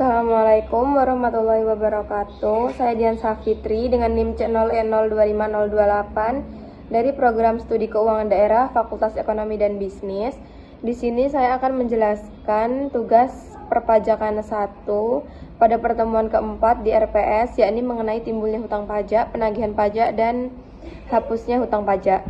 Assalamualaikum warahmatullahi wabarakatuh. Saya Dian Safitri dengan NIM C0E025028 dari Program Studi Keuangan Daerah Fakultas Ekonomi dan Bisnis. Di sini saya akan menjelaskan tugas perpajakan 1 pada pertemuan keempat di RPS, yakni mengenai timbulnya hutang pajak, penagihan pajak, dan hapusnya hutang pajak.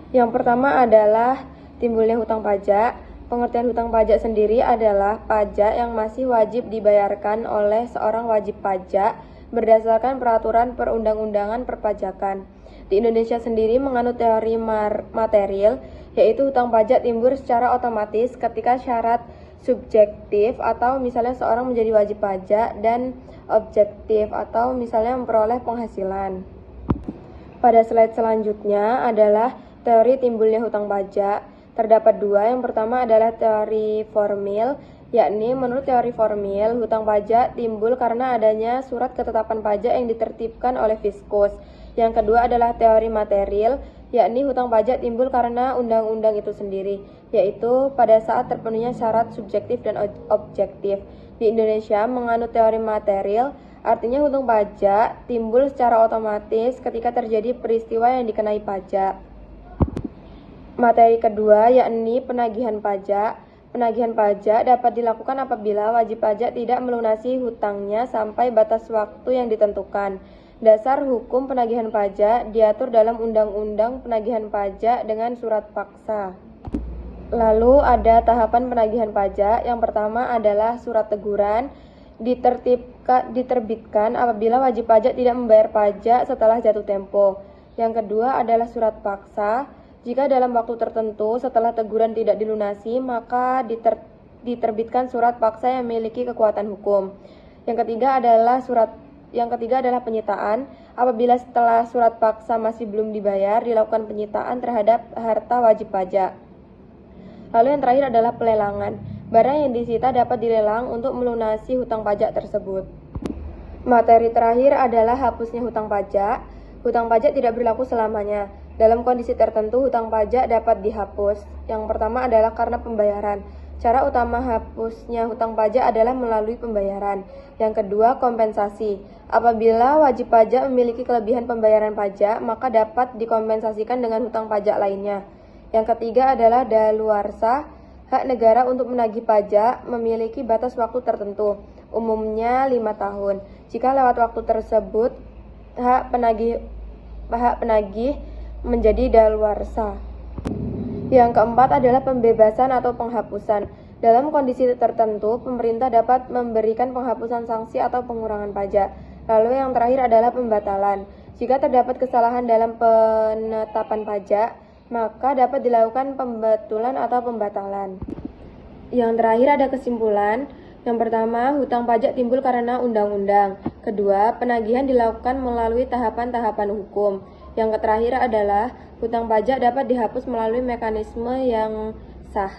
Yang pertama adalah timbulnya hutang pajak. Pengertian hutang pajak sendiri adalah pajak yang masih wajib dibayarkan oleh seorang wajib pajak berdasarkan peraturan perundang-undangan perpajakan. Di Indonesia sendiri menganut teori material, yaitu hutang pajak timbul secara otomatis ketika syarat subjektif atau misalnya seorang menjadi wajib pajak dan objektif atau misalnya memperoleh penghasilan. Pada slide selanjutnya adalah teori timbulnya hutang pajak. Terdapat dua. Yang pertama adalah teori formil, yakni menurut teori formil, hutang pajak timbul karena adanya surat ketetapan pajak yang ditertibkan oleh Fiskus. Yang kedua adalah teori material, yakni hutang pajak timbul karena undang-undang itu sendiri, yaitu pada saat terpenuhnya syarat subjektif dan objektif. Di Indonesia menganut teori material, artinya hutang pajak timbul secara otomatis ketika terjadi peristiwa yang dikenai pajak. Materi kedua yakni penagihan pajak. Penagihan pajak dapat dilakukan apabila wajib pajak tidak melunasi hutangnya sampai batas waktu yang ditentukan. Dasar hukum penagihan pajak diatur dalam Undang-Undang Penagihan Pajak dengan surat paksa. Lalu ada tahapan penagihan pajak. Yang pertama adalah surat teguran. Diterbitkan apabila wajib pajak tidak membayar pajak setelah jatuh tempo. Yang kedua adalah surat paksa. Jika dalam waktu tertentu setelah teguran tidak dilunasi, maka diterbitkan surat paksa yang memiliki kekuatan hukum. Yang ketiga adalah penyitaan. Apabila setelah surat paksa masih belum dibayar, dilakukan penyitaan terhadap harta wajib pajak. Lalu yang terakhir adalah pelelangan. Barang yang disita dapat dilelang untuk melunasi hutang pajak tersebut. Materi terakhir adalah hapusnya hutang pajak. Hutang pajak tidak berlaku selamanya. Dalam kondisi tertentu, hutang pajak dapat dihapus. Yang pertama adalah karena pembayaran. Cara utama hapusnya hutang pajak adalah melalui pembayaran. Yang kedua, kompensasi. Apabila wajib pajak memiliki kelebihan pembayaran pajak, maka dapat dikompensasikan dengan hutang pajak lainnya. Yang ketiga adalah daluarsa. Hak negara untuk menagih pajak memiliki batas waktu tertentu, umumnya 5 tahun. Jika lewat waktu tersebut, hak penagih menjadi daluarsa. Yang keempat adalah pembebasan atau penghapusan. Dalam kondisi tertentu, pemerintah dapat memberikan penghapusan sanksi atau pengurangan pajak. Lalu yang terakhir adalah pembatalan. Jika terdapat kesalahan dalam penetapan pajak, maka dapat dilakukan pembetulan atau pembatalan. Yang terakhir ada kesimpulan. Yang pertama, hutang pajak timbul karena undang-undang. Kedua, penagihan dilakukan melalui tahapan-tahapan hukum. Yang terakhir adalah hutang pajak dapat dihapus melalui mekanisme yang sah.